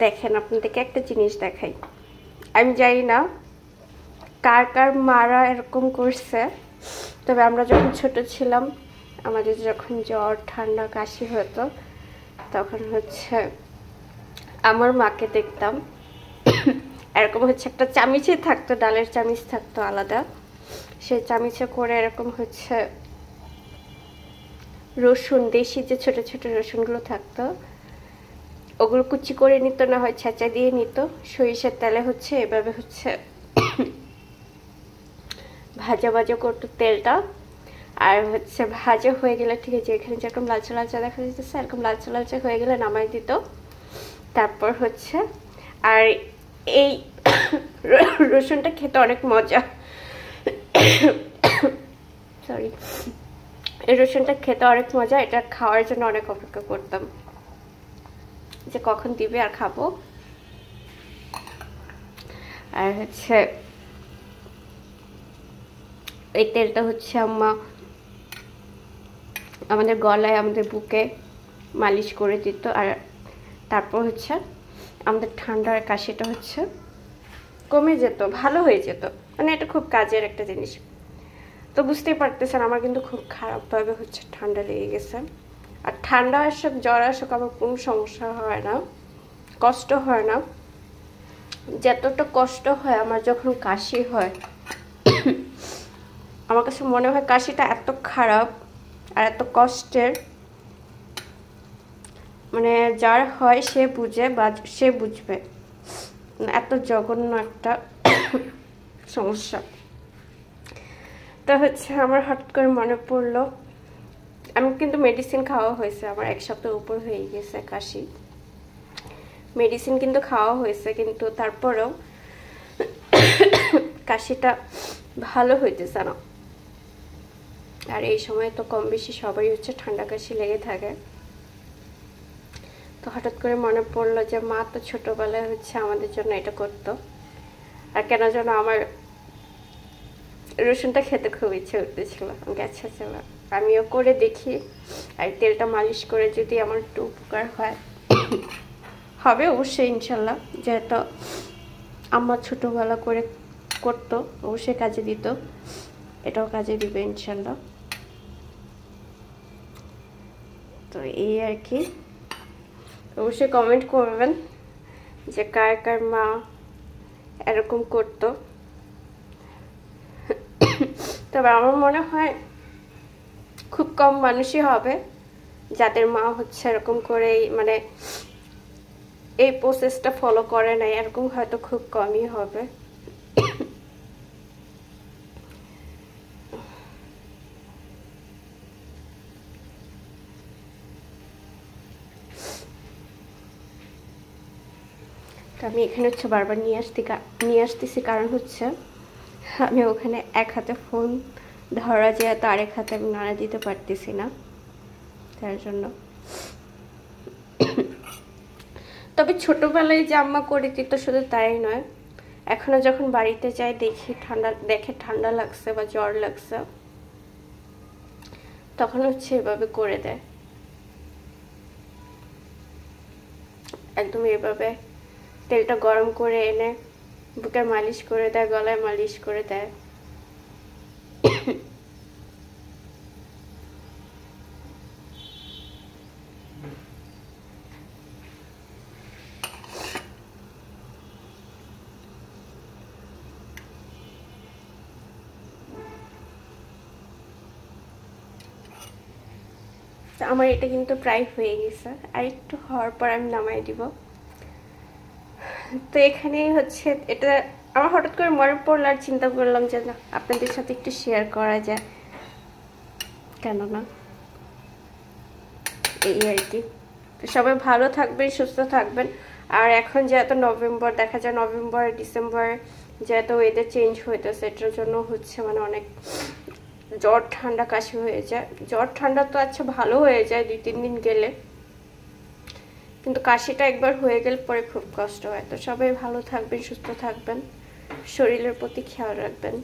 দেখেন আপনাদেরকে একটা জিনিস দেখাই। আমি জানি না কার কার মারা এরকম করছে, তবে আমরা যখন ছোট ছিলাম আমাদের যখন জ্বর ঠান্ডা কাশি হতো তখন হচ্ছে আমার মাকে দেখতাম এরকম হচ্ছে একটা চামিচে থাকতো, ডালের চামিচ থাকতো আলাদা, সেই চামিচে করে এরকম হচ্ছে রসুন, দেশি যে ছোট ছোট রসুনগুলো থাকতো ওগুলো কুচি করে নিত, না হয় ছেঁচা দিয়ে নিত, সরিষার তেলে হচ্ছে এভাবে হচ্ছে ভাজা ভাজা করতো তেলটা। আর হচ্ছে ভাজা হয়ে গেলে ঠিক আছে, এখানে যেরকম লালচা লালচা দেখা যাচ্ছে এরকম লালচা লালচা হয়ে গেলে নামাই দিত। তারপর হচ্ছে আর এই রসুনটা খেতে অনেক মজা, সরি, এই রসুনটা খেতে অনেক মজা, এটা খাওয়ার জন্য অনেক অপেক্ষা করতাম যে কখন দিবে আর খাবো। আর হচ্ছে এই তেলটা হচ্ছে আম্মা আমাদের গলায় আমাদের বুকে মালিশ করে দিত, আর তারপর হচ্ছে আমাদের ঠান্ডার কাশিটা হচ্ছে কমে যেত, ভালো হয়ে যেত। মানে এটা খুব কাজের একটা জিনিস। তো বুঝতেই পারতেছেন আমার কিন্তু খুব খারাপভাবে হচ্ছে ঠান্ডা লেগে গেছে। আর ঠান্ডা আসুক জ্বর আসুক আমার কোনো সমস্যা হয় না, কষ্ট হয় না। যতটা কষ্ট হয় আমার যখন কাশি হয়, আমার কাছে মনে হয় কাশিটা এত খারাপ আর এত কষ্টের, মানে যার হয় সে বুঝে বা সে বুঝবে, এত জঘন্য একটা সমস্যা। তো হচ্ছে আমার হঠাৎ করে মনে পড়লো, আমি কিন্তু মেডিসিন খাওয়া হয়েছে, আমার 1 সপ্তাহ উপর হয়ে গেছে কাশি, মেডিসিন কিন্তু খাওয়া হয়েছে, কিন্তু তারপরেও কাশিটা ভালো হইতেছে না। আর এই সময় তো কম বেশি সবাই হচ্ছে ঠান্ডা কাশি লেগে থাকে। তো হঠাৎ করে মনে পড়লো যে মা তো ছোটবেলায় হচ্ছে আমাদের জন্য এটা করতো, আর কেন যেন আমার রসুনটা খেতে খুব ইচ্ছে উঠতেছিল। আচ্ছা চলো আমিও করে দেখি, আর তেলটা মালিশ করে যদি আমার একটু উপকার হয় হবে অবশ্যই ইনশাল্লাহ, যেহেতু আমার ছোটবেলা করে করতো অবশ্যই কাজে দিত, এটাও কাজে দিবে ইনশাল্লাহ। তো এই আর কি, অবশ্যই কমেন্ট করবেন যে কার কার মা এরকম করতো। তবে আমার মনে হয় খুব কম মানুষই হবে যাদের মা হচ্ছে এরকম করে, মানে এই প্রসেসটা ফলো করে নাই, এরকম হয়তো খুব কমই হবে। তো আমি এখানে হচ্ছে বারবার নিয়ে আসতেছি, কারণ হচ্ছে আমি ওখানে এক হাতে ফোন ধরা যায়, তো আরেক হাতে আমি নাড়া দিতে পারতেছি না, তার জন্য। তবে ছোটবেলায় যে আম্মা করে দিত শুধু তাই নয়, এখনো যখন বাড়িতে যাই দেখে ঠান্ডা লাগছে বা জ্বর লাগছে, তখন হচ্ছে এভাবে করে দেয়, একদম এভাবে তেলটা গরম করে এনে বুকে মালিশ করে দেয়, গলায় মালিশ করে দেয়। তো আমার এটা কিন্তু প্রায় হয়ে গেছে, আর একটু হওয়ার পর আমি নামাই দিব। তো এখানে হচ্ছে এটা আমার হঠাৎ করে মনে পড়লো, আর চিন্তা করলাম যে না আপনাদের সাথে একটু শেয়ার করা যায়, কেন না, এই আর কি। তো সবাই ভালো থাকবেন, সুস্থ থাকবেন। আর এখন যেহেতু নভেম্বর, দেখা যায় নভেম্বর ডিসেম্বর যেহেতু ওয়েদার চেঞ্জ হইতেছে, এটার জন্য হচ্ছে মানে অনেক জ্বর ঠান্ডা কাশি হয়ে যায়। জ্বর ঠান্ডা তো আচ্ছা ভালো হয়ে যায় 2-3 দিন গেলে, কিন্তু কাশিটা একবার হয়ে গেলে পরে খুব কষ্ট হয়। তো সবাই ভালো থাকবেন, সুস্থ থাকবেন, শরীরের প্রতি খেয়াল রাখবেন।